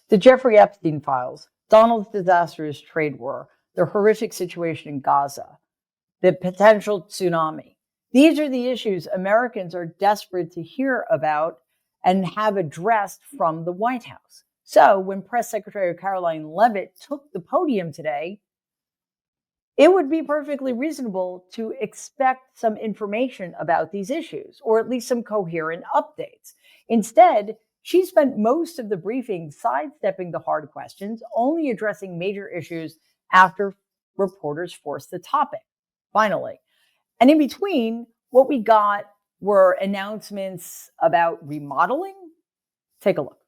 The Jeffrey Epstein files, Donald's disastrous trade war, the horrific situation in Gaza, the potential tsunami. These are the issues Americans are desperate to hear about and have addressed from the White House. So when Press Secretary Karoline Leavitt took the podium today, it would be perfectly reasonable to expect some information about these issues, or at least some coherent updates. Instead, she spent most of the briefing sidestepping the hard questions, only addressing major issues after reporters forced the topic, finally. And in between, what we got were announcements about remodeling. Take a look.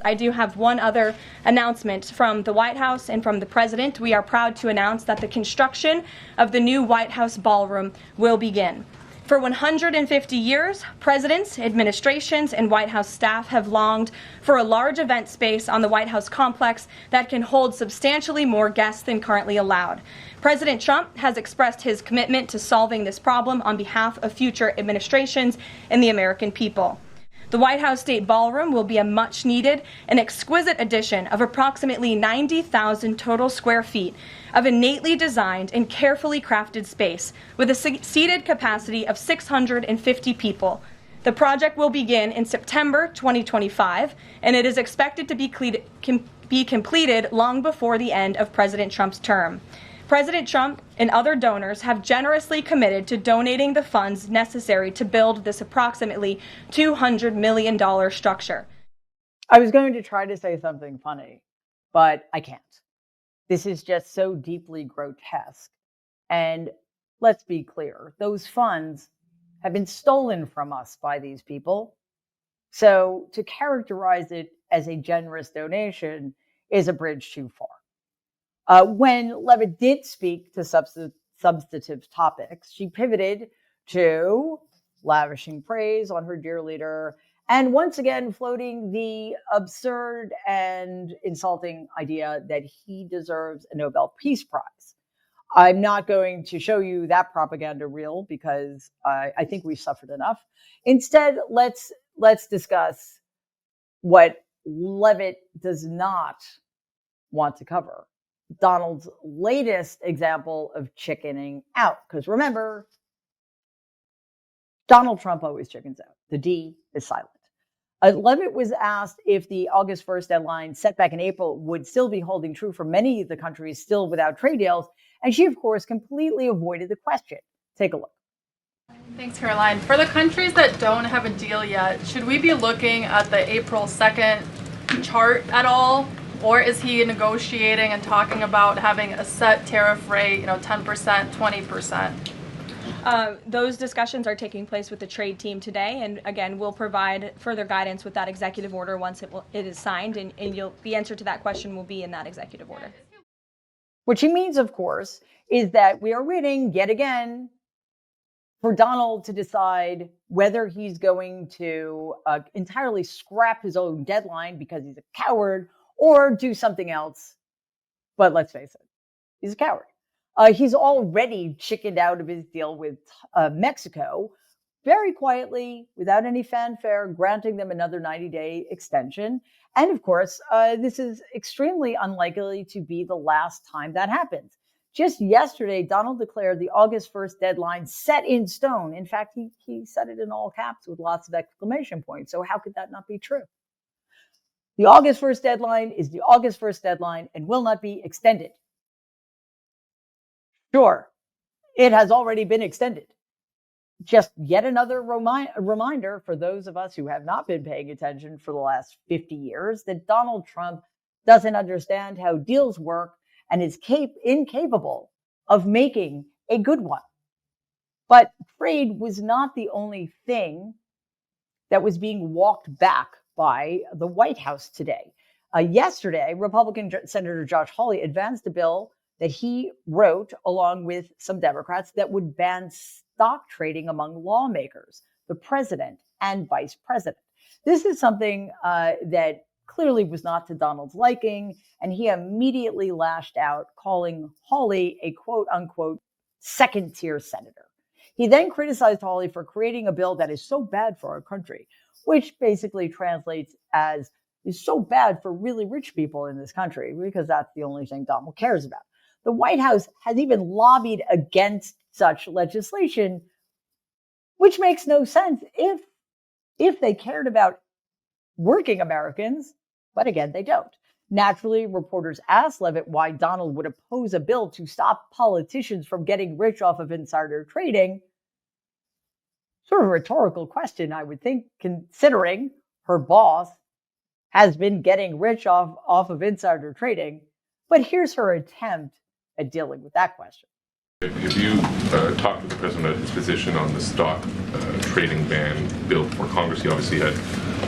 I do have one other announcement from the White House and from the President. We are proud to announce that the construction of the new White House ballroom will begin. For 150 years, presidents, administrations, and White House staff have longed for a large event space on the White House complex that can hold substantially more guests than currently allowed. President Trump has expressed his commitment to solving this problem on behalf of future administrations and the American people. The White House State Ballroom will be a much-needed and exquisite addition of approximately 90,000 total square feet of innately designed and carefully crafted space with a seated capacity of 650 people. The project will begin in September 2025, and it is expected to be completed long before the end of President Trump's term. President Trump and other donors have generously committed to donating the funds necessary to build this approximately $200 million structure. I was going to try to say something funny, but I can't. This is just so deeply grotesque. And let's be clear, those funds have been stolen from us by these people. So to characterize it as a generous donation is a bridge too far. When Leavitt did speak to substantive topics, she pivoted to lavishing praise on her dear leader and once again floating the absurd and insulting idea that he deserves a Nobel Peace Prize. I'm not going to show you that propaganda reel because I think we've suffered enough. Instead, let's discuss what Leavitt does not want to cover. Donald's latest example of chickening out. Because remember, Donald Trump always chickens out. The D is silent. Leavitt was asked if the August 1st deadline set back in April would still be holding true for many of the countries still without trade deals. And she, of course, completely avoided the question. Take a look. Thanks, Caroline. For the countries that don't have a deal yet, should we be looking at the April 2nd chart at all? Or is he negotiating and talking about having a set tariff rate, 10%, 20%? Those discussions are taking place with the trade team today, and again, we'll provide further guidance with that executive order once it is signed, and the answer to that question will be in that executive order. What she means, of course, is that we are waiting yet again for Donald to decide whether he's going to entirely scrap his own deadline because he's a coward, or do something else. But let's face it, he's a coward. He's already chickened out of his deal with Mexico, very quietly, without any fanfare, granting them another 90-day extension. And of course, this is extremely unlikely to be the last time that happens. Just yesterday, Donald declared the August 1st deadline set in stone. In fact, he said it in all caps with lots of exclamation points. So how could that not be true? The August 1st deadline is the August 1st deadline and will not be extended. Sure, it has already been extended. Just yet another reminder for those of us who have not been paying attention for the last 50 years that Donald Trump doesn't understand how deals work and is incapable of making a good one. But trade was not the only thing that was being walked back by the White House today. Yesterday, Republican Senator Josh Hawley advanced a bill that he wrote along with some Democrats that would ban stock trading among lawmakers, the president and vice president. This is something that clearly was not to Donald's liking, and he immediately lashed out, calling Hawley a quote-unquote second-tier senator. He then criticized Hawley for creating a bill that is so bad for our country, which basically translates as is so bad for really rich people in this country because that's the only thing Donald cares about. The White House has even lobbied against such legislation, which makes no sense if they cared about working Americans, but again, they don't. Naturally, reporters asked Leavitt why Donald would oppose a bill to stop politicians from getting rich off of insider trading. Sort of a rhetorical question, I would think, considering her boss has been getting rich off of insider trading. But here's her attempt at dealing with that question. Have you talked with the president about his position on the stock trading ban bill before Congress? He obviously had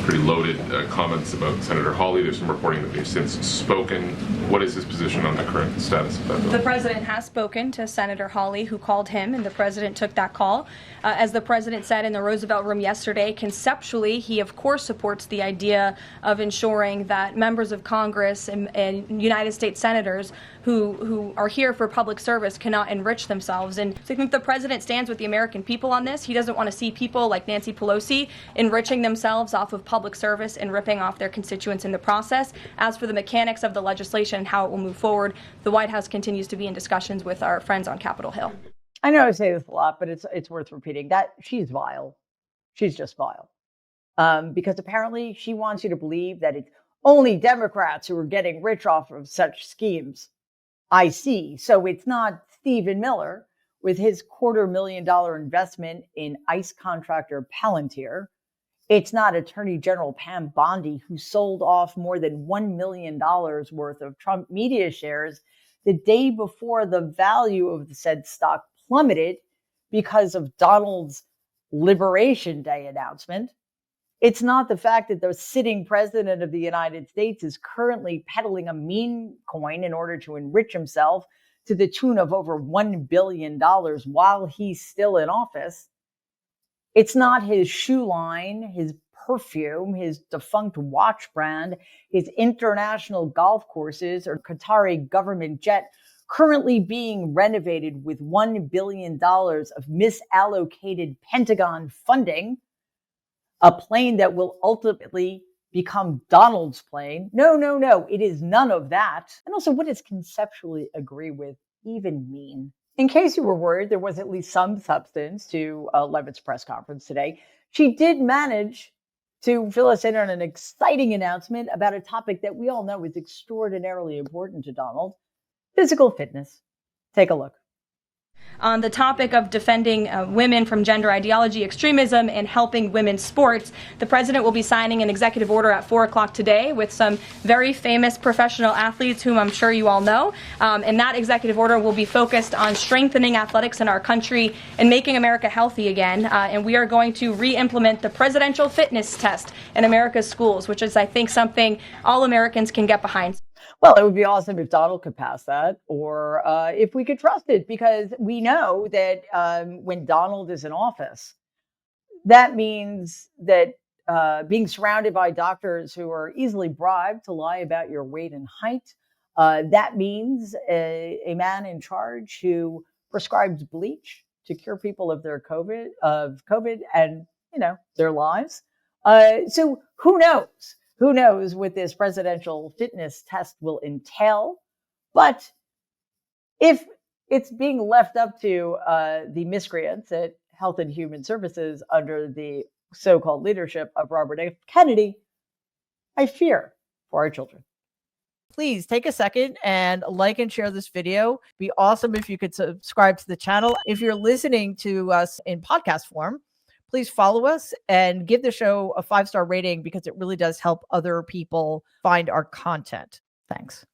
pretty loaded comments about Senator Hawley. There's some reporting that they've since spoken. What is his position on the current status of that bill? The president has spoken to Senator Hawley, who called him, and the president took that call. As the president said in the Roosevelt Room yesterday, conceptually, he of course supports the idea of ensuring that members of Congress and United States senators who are here for public service cannot enrich themselves. And so I think the president stands with the American people on this. He doesn't want to see people like Nancy Pelosi enriching themselves off of public service and ripping off their constituents in the process. As for the mechanics of the legislation and how it will move forward, the White House continues to be in discussions with our friends on Capitol Hill. I know I say this a lot, but it's worth repeating that she's vile. She's just vile. Because apparently she wants you to believe that it's only Democrats who are getting rich off of such schemes. I see. So it's not Stephen Miller with his $250,000 investment in ICE contractor Palantir. It's not Attorney General Pam Bondi, who sold off more than $1 million worth of Trump media shares the day before the value of the said stock plummeted because of Donald's Liberation Day announcement. It's not the fact that the sitting president of the United States is currently peddling a meme coin in order to enrich himself to the tune of over $1 billion while he's still in office. It's not his shoe line, his perfume, his defunct watch brand, his international golf courses, or Qatari government jet currently being renovated with $1 billion of misallocated Pentagon funding. A plane that will ultimately become Donald's plane. No. It is none of that. And also, what does conceptually agree with even mean? In case you were worried, there was at least some substance to Leavitt's press conference today. She did manage to fill us in on an exciting announcement about a topic that we all know is extraordinarily important to Donald: physical fitness. Take a look. On the topic of defending women from gender ideology extremism and helping women's sports, the president will be signing an executive order at 4 o'clock today with some very famous professional athletes whom I'm sure you all know. And that executive order will be focused on strengthening athletics in our country and making America healthy again. And we are going to re-implement the presidential fitness test in America's schools, which is, I think, something all Americans can get behind. Well, it would be awesome if Donald could pass that, or if we could trust it, because we know that when Donald is in office, that means that being surrounded by doctors who are easily bribed to lie about your weight and height, that means a man in charge who prescribes bleach to cure people of their COVID and, their lives. So who knows? Who knows what this presidential fitness test will entail? But if it's being left up to the miscreants at Health and Human Services under the so-called leadership of Robert F. Kennedy, I fear for our children. Please take a second and like and share this video. It'd be awesome if you could subscribe to the channel. If you're listening to us in podcast form, please follow us and give the show a 5-star rating because it really does help other people find our content. Thanks.